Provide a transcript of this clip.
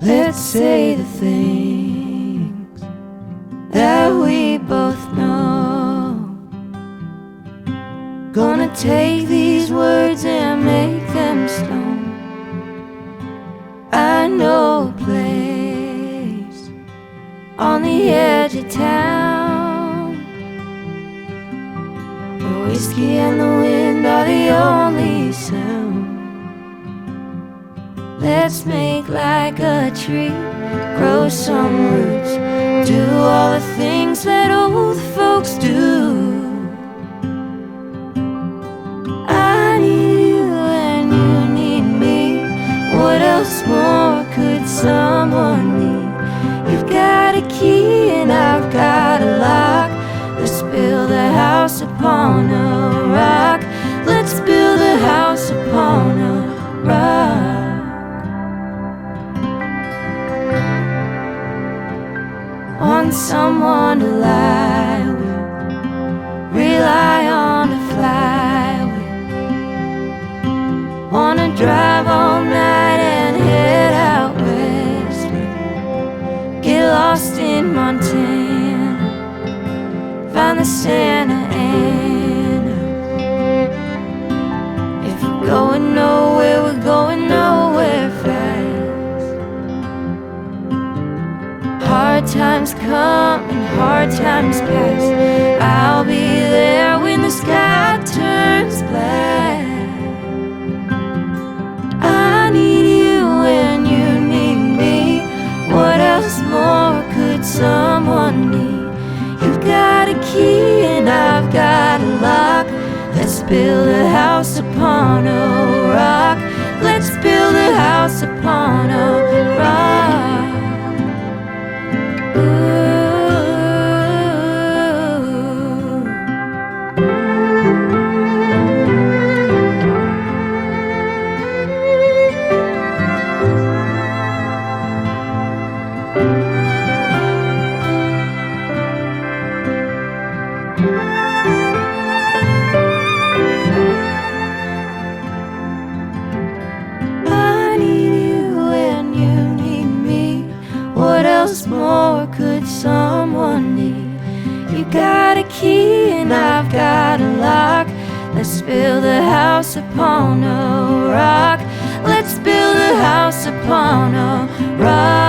Let's say the things that we both know. Gonna take these words and make them stone. I know a place on the edge of town. The whiskey and the wind are the only sound. Let's make like a tree, grow some roots, do all the things that old folks do. I need you and you need me. What else more could someone need? You've got a key and I've got a lock. Let's build a house upon a rock. Let's build a house upon a rock. Want someone to lie with, rely on to fly with. Wanna drive all night and head out west. Get lost in Montana, find the Santa Ana. If we're going nowhere, we're going nowhere fast. Hard times come and hard times pass. I'll be there when the sky turns black. I need you and you need me. What else more could someone need? You've got a key and I've got a lock. Let's build a house upon a rock. Let's build a house upon a rock. More could someone need? You got a key and I've got a lock. Let's build a house upon a rock. Let's build a house upon a rock.